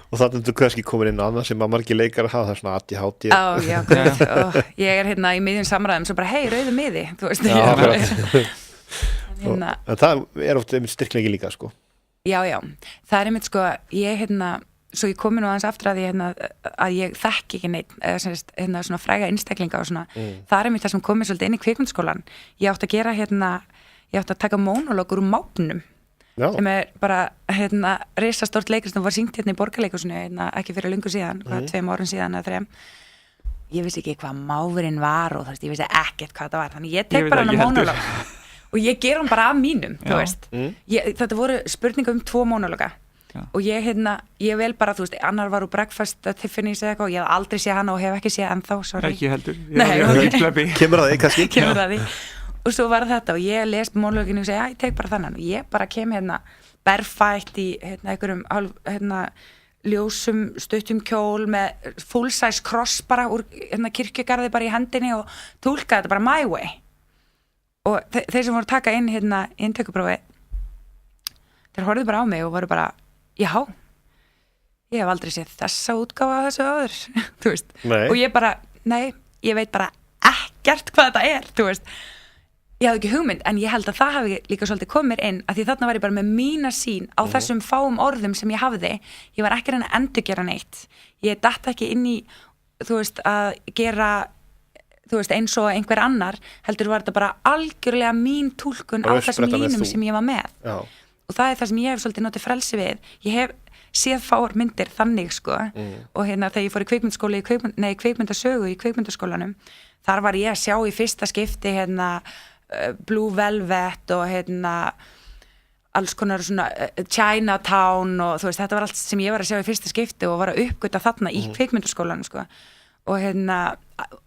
og þannig þú kannski komin inn á annað sem að margir leikar hafa, það svona ADHD. Já, og ég í miðjum samræðum svo bara, rauðu miði, þú veist. En það oft einmitt styrkleiki líka, sko. Já, það einmitt, sko, svo ég komi nú aðeins aftur að ég þekki ekki neitt, svona fræga einstaklinga og svona, það einmitt það sem komið svolítið inn í kvikmyndaskólann. Ég átti að gera ég átti að taka mónologur úr Mápnum sem bara risastórt leikrist sem var sýnt í Borgarleikhúsinu ekki fyrir löngu síðan, 2 árum síðan eða 3. Ég vissi ekki hvað máfurinn var og ég vissi ekkert hvað það var, þannig ég tek bara hann mónolog og ég ger hann bara af mínum, þú veist. Þetta voru spurningar 2 mónologa og ég vel bara, þú veist, annar var úr Breakfast at Tiffany's eða eitthvað og ég hef aldrei séð hann og hef ekki séð ennþá, sorry. Ekki heldur. Kemur að því kannski. Kemur að því. Og svo var þetta og ég les monologinu og segi, ég tek bara þannan og ég bara kem berfætt í einhverjum ljósum stuttum kjól með full size cross bara úr kirkjugarði bara í hendinni og túlka þetta bara my way og þeir sem voru að taka inn inntökuprófi þeir horfðu bara á mig og voru bara já, ég hef aldrei séð þessa útgáfa af þessu áður þú veist, og ég bara nei, ég veit bara ekkert hvað þetta þú veist. Ég hafði ekki hugmynd, en ég held að það hafi líka svolítið komið inn, að því þarna var ég bara með mína sín á þessum fáum orðum sem ég hafði. Ég var ekki að reyna að endurgera neitt. Ég datt ekki inn í, þú veist, að gera, þú veist, eins og einhver annar, heldur var þetta bara algjörlega mín túlkun á þessum línum sem ég var með. Já. Og það það sem ég hef svolítið notið frelsi við. Ég hef séð fáar myndir þannig, sko, og þegar ég fór í kvikmyndaskóla, kvikmyndasögu í kvikmyndaskólanum, þar var ég að sjá í fyrsta skipti, Blue Velvet og alls konar svona Chinatown og þú veist, þetta var allt sem ég var að sjá í fyrsta skipti og var að uppgöta þarna í kvikmyndaskólanum, sko, og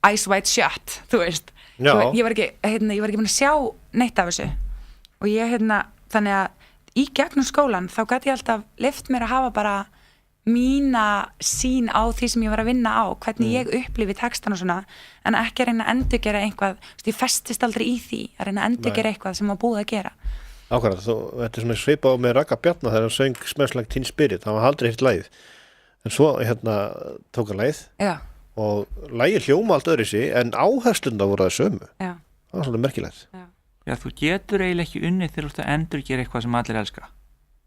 Eyes Wide Shut, þú veist. Ég var ekki búin að sjá neitt af þessu og ég þannig að í gegnum skólan þá gat ég alltaf leyft mér að hafa bara mína sín á því sem ég var að vinna á, hvernig ég upplifi textan og svona, en ekki að reyna að endurgera eitthvað, ég festist aldrei í því að reyna að endurgera eitthvað sem var búið að gera. Ákvæmlega, þetta svona svipað á með Raka Bjarna þegar hann söng Smells Like Teen Spirit, hann var aldrei hitt lagið, en svo tók hann lagið og lagið hljóma allt öðru sig, en áherslunda voru það sömu. Það var svolítið merkilegt. Já, þú getur eiginlega ekki unnið þegar þú ert að endurgera eitthvað sem allir elska.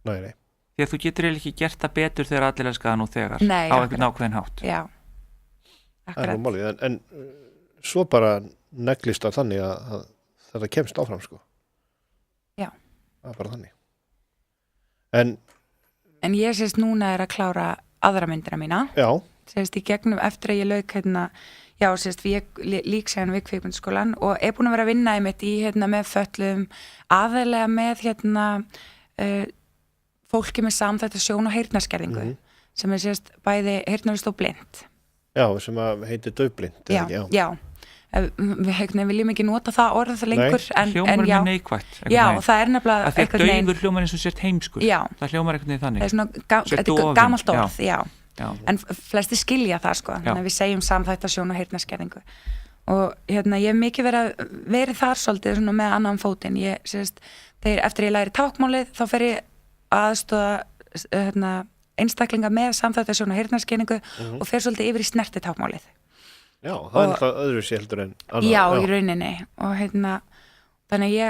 Nei. Því að þú getur eiginlega ekki gert það betur þegar allir elska það nú þegar á einhvern ákveðin hátt. Já, akkurat. Það er en svo bara neglist það þannig að þetta kemst áfram, sko. Já. Það bara þannig. En ég sést núna að klára aðra myndina mína. Já. Sést í gegnum eftir að ég lauk sést ég lík séðan við kvikmyndaskólan og búin að vera að vinna einmitt í með föllum, aðeinslega með fólki með samþætta sjón- og heyrnarskerðingu sem sést bæði heyrnarlaust og blind. Já, sem heitir daufblind. Já. Við viljum ekki nota það orð lengur. Hljómar með neikvætt. Já, það nefnilega eitthvað neikvætt. Daufur hljómar eins og sért heimskur. Já. Það hljómar eitthvað þannig. Það er svona gamalt orð, já. En flesti skilja það, sko. Þannig að við segjum samþætta sjón- og heyrnarskerðingu. Og ég hef mikið verið þar svolítið með annan fótinn. Eftir ég læri tákmálið, þá fer ég aðstoða einstaklinga með samþætta sjón- og heyrnarskerðingu og fer svolítið yfir í snertitákmálið. Já, það er alltaf öðru sér heldur en annað. Já, í rauninni og þannig ég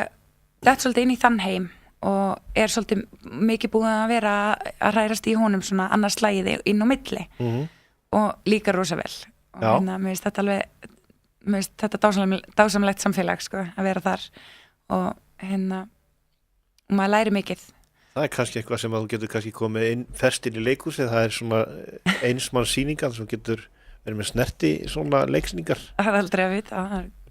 dett svolítið inn í þann heim og svolítið mikið búin að vera að hrærast í honum svona annars slægiði inn á milli og líka rosa vel og mér finnst þetta dásamlegt samfélag, sko, að vera þar og og maður læri mikið. Það er kannski eitthvað sem að þú getur kannski komið inn fest inn í leikhúsi, það er svona einsmanns sýningar sem getur verið með snerti svona leiksýningar. Það er aldrei að vita,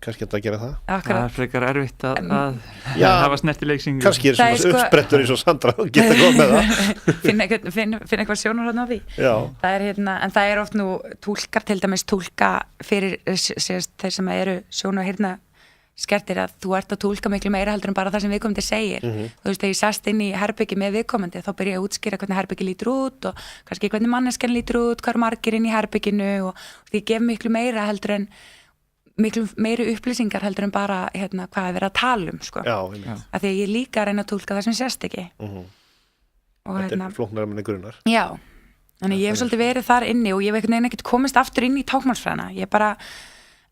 kannski að gera það. Það frekar erfitt að hafa snertileiksingu. Kannski svona uppsprettur eins og Sandra geta góð með það. finna eitthvað sjónarhorn á því. Já. En það oft nú túlkar, til dæmis túlka fyrir þeir sem eru sjón- og heyrnarskertir, að þú ert að túlka miklu meira heldur en bara það sem viðkomandi segir. Þú veist, þegar ég sest inn í herbyggi með viðkomandi, þá byrja ég að útskýra hvernig herbyggi lítur út og kannski hvernig manneskjan lítur út, hvað margir inn í herbygginu og því gef miklu meiri upplýsingar heldur en bara hvað verið að tala sko. Já, að því að ég líka að reyna að túlka það sem sést ekki. Og þetta flóknara með grunar. Já, þannig ég hef svolítið verið þar inni og ég hef einhvern veginn ekkert komist aftur inn í táknmálsfræðina.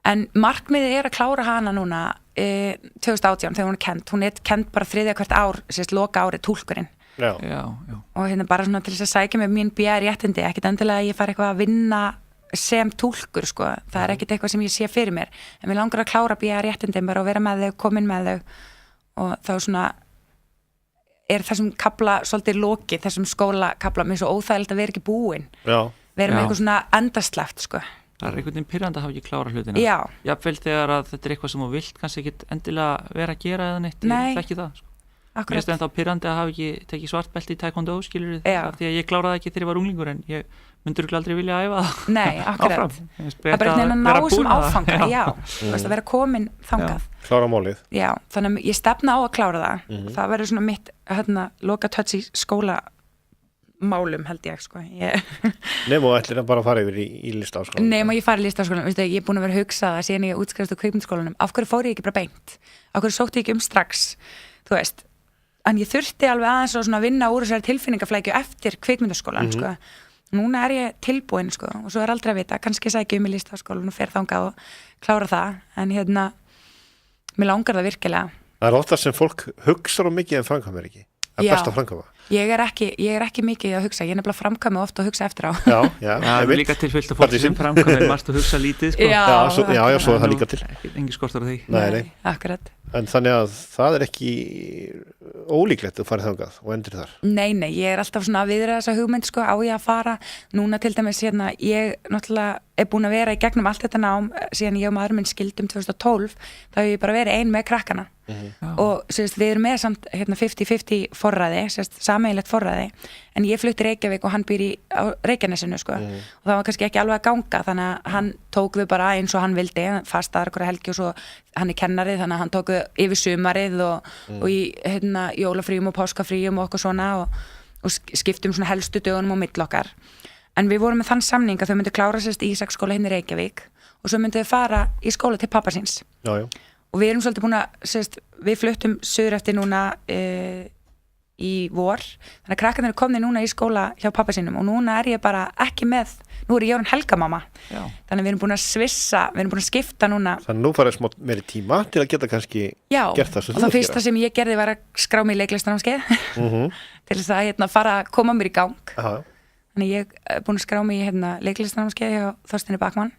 En markmiðið að klára hana núna 2018 þegar hún kend. Hún kend bara 3. hvert ár, loka árið túlkurinn. Já. Og bara svona til þess að sækja með mín BR réttindi, ekkert endilega að ég fari eitthvað að vinna sem túlkur sko, það ekkert eitthvað sem ég sé fyrir mér, en mér langar að klára BR réttindin bara og vera með þau, komin með þau og þá svona þessum kapla svolítið lokið, þessum skólakapla, mér er svo óþægilegt að vera ekki búin, vera með eitthvað svona endastlegt sko. Það einhvern veginn pirrandi að hafa ekki klára hlutina. Jafnvel þegar að þetta eitthvað sem þú vilt kannski ekki endilega vera að gera eða neitt, ég þekki það sko. Mér finnst þetta pirrandi að hafa ekki tekið svartbelti í taekwondo, skilur því að ég kláraði ekki þegar ég var unglingur en ég myndur ekki aldrei vilja æfa það. Nei, akkurat. Það er bara að ná sem áfanga, þú veist, að vera komin þangað. Klára málið. Já, þannig að ég stefna á að klára það. Það verður svona mitt, loka touch í skólamálum, held ég, sko. Nefnum og ætlir að bara fara yfir í listaháskólanum. Nefnum og ég fari í listaháskólanum, ég er búin að vera að hugsa það síðan ég útskrifst á kvikmyndaskólanum. Af hverju fór ég ekki bara beint? Af hverju sótti ég ekki strax? Þú veist, en ég þurfti alveg aðeins að vinna úr þessari tilfinningaflækju eftir kvikmyndaskólan, sko. Núna ég tilbúin, sko, og svo aldrei að vita, kannski sækja í listaháskólan og fer þangað og klára það, en mér langar það virkilega. Það er oftast sem fólk hugsar mikið en framkvæmir ekki. Það best að framkvæma. Ég er ekki mikið að hugsa, ég er nefnilega framkvæmi ofta að hugsa eftir á. Já, það er líka til fullt af fólk sem framkvæmir margt að hugsa lítið, sko. Já, svo er það líka til. Engi skortur á því. Nei. Akkurat. En þannig að það er ekki ólíklegt að fara þangað og endur þar. Nei, ég er alltaf svona að viðra þessa hugmynd, sko, á ég að fara. Núna til dæmis, ég náttúrulega er búin að vera í gegnum allt þetta nám síðan ég og maður minn skildum 2012, þá hef ég bara verið ein með krakkana. Og við erum með samt 50-50 forræði, sameiginlegt forræði, en ég flutti Reykjavík og hann býr á Reykjanesinu sko. Og það var kannski ekki alveg að ganga, þannig að hann tók við bara eins og hann vildi, fastar okkur helgi og svo hann er kennari, þannig að hann tók við yfir sumarið og í jólafríum og páskafríum og okkur svona og skiptum svona helstu dögunum á milli okkar. En við vorum með þann samning að þau myndu klára Ísaksskóla í Reykjavík og svo myndu þau fara í skóla til pappa síns. Já. Og við erum svolítið búin að, við fluttum suður eftir núna í vor, þannig að krakkarnir eru komnir núna í skóla hjá pappa sínum og núna er ég bara ekki með, nú er ég orðin helgamamma, þannig að við erum búin að svissa, við erum búin að skipta núna. Þannig að nú farið smá meiri tíma til að geta kannski gert það sem þú gera. Já, og það fyrsta sem ég gerði var að skrá mig í leiklistarnámskeið til þess að fara að koma mér í gang. Þannig ég er búin að skrá mig í leiklistarnámskeið hjá Þorsteini Bakmann.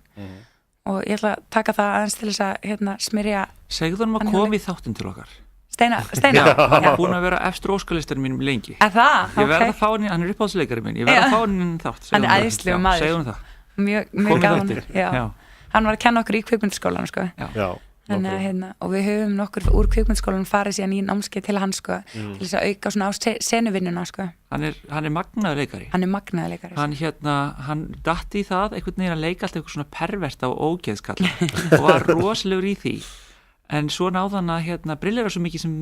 Og ég ætla að taka það aðeins til þess að smyrja. Segðu hann að koma í þáttinn til okkar. Steina? Hann er búin að vera eftir óskalistarinn mínum lengi. Það? Ég verð að fá hann er uppáhaldsleikari minn, ég verð að fá hann þátt. Hann er æðislegur maður. Segðu hann það. Mjög gaman. Hann var að kenna okkur í kvikmyndaskólanum sko. Já. Og við höfum nokkur úr kvikmyndaskólanum farið síðan í námskeið til hans sko, til þess að auka svona á senuvinnuna sko. Hann er magnaður leikari. Hann datt í það einhvern veginn að leika alltaf eitthvað svona pervert á ógeðskall og var rosalegur í því, en svo náði hann að brillera svo mikið sem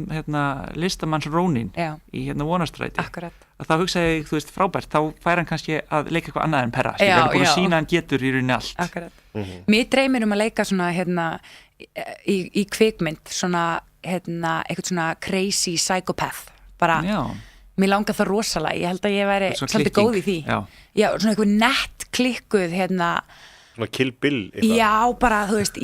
listamanns Rónin í Vonarstræti. Akkurat. Að þá hugsaði ég, frábært, þá fær hann kannski að leika eitthvað annað en perra, hann er búin að sína hann getur í rauninni allt. Akkurat. Mér dreymir að leika svona í kvikmynd svona eitthvað svona crazy psychopath bara, mér langar það rosalega, ég held að ég væri svolítið góð í því. Já, svona eitthvað nett klikkuð svona Kill Bill eitthvað. Já, bara þú veist,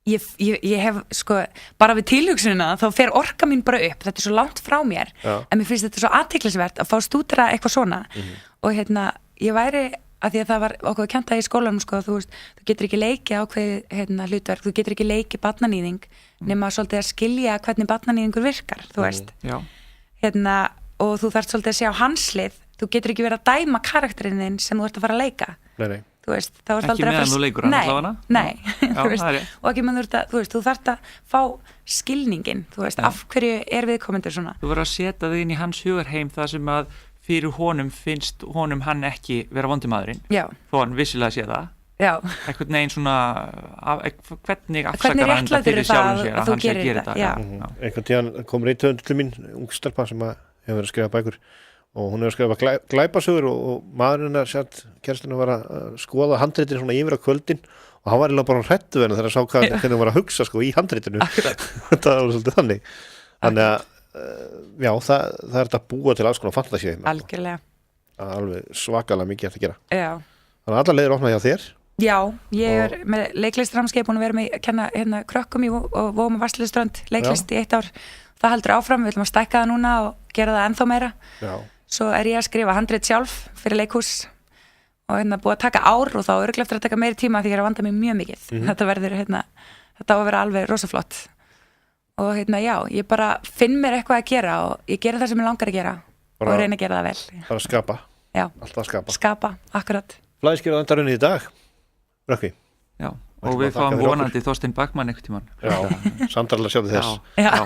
ég hef sko, bara við tilhugsunina þá fer orka mín bara upp, þetta er svo langt frá mér en mér finnst þetta svo athyglisvert að fá stúdera eitthvað svona og ég væri, að því að það var okkur að kenta í skólanum sko, þú getur ekki leikið ákveðið hlutverk, þú getur ekki leikið barnanýðing nema svolítið að skilja hvernig barnanýðingur virkar, þú veist og þú þarft svolítið að sjá hans hlið, þú getur ekki verið að dæma karakterinn þinn sem þú ert að fara að leika. Nei. þú veist, þá er ekki meðan þú leikur hann allavega nei, þú veist, og ekki meðan þú veist, þú þarft að fá skilningin, þú veist, af hverju viðkomendur svona. Þú verður að setja þig inn í hans hugarheim það sem að fyrir honum finnst honum hann ekki vera vondimaðurinn, þó hann vissilega sé það. Einhvern veginn svona hvernig afsakar hann þetta fyrir sjálfum sér að hann sé að gera þetta. Einhvern tíðan kom rithöfundur til mín, ung stelpa sem hefur verið að skrifa bækur og hún hefur skrifað glæpasögur og maðurinn kærastinn var að skoða handritin svona yfir á kvöldin og hann var eiginlega bara hræddur við hana þegar hann sá hvernig hann var að hugsa í handritinu. Þetta var svolítið þannig að já, það er þetta að búa til alls konar fantasíu. Algjörlega. Alveg svakalega mikið eftir að gera. Já. Þannig að allar leiðir opnað hjá þér. Já, ég með leiklistarnámskeið búin að vera með kenna krökkum í Vóm og Vatnsliðströnd leiklist í 1 ár. Það heldur áfram, við ætlum að stækka það núna og gera það ennþá meira. Já. Svo er ég að skrifa handrit sjálf fyrir leikhús og búið að taka ár og þá örugglega eftir að taka meiri tíma því ég er að vanda mig mjög mikið. Þetta verður, þetta á að vera alveg rosaflott. Og já, ég bara finn mér eitthvað að gera og ég gera það sem ég langar að gera og reyna að gera það vel. Bara skapa. Já. Alltaf skapa. Skapa, akkurat. Flæðiskeiðar endarunni í dag. Rökkvi. Já, og við fáum vonandi Þorstein Backmann einhvern tímann. Já, Sandra sjáðu þess. Já.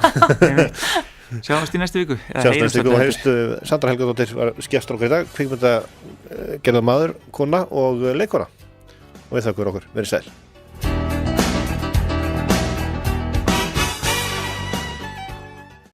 Sjáumst í næstu viku. Sjáumst í næstu viku og hefstu Sandra Helgadóttir var gestur okkar í dag, kvikmyndagerðarmaður, kona og leikona. Og við þakkum okkur, verið sæl.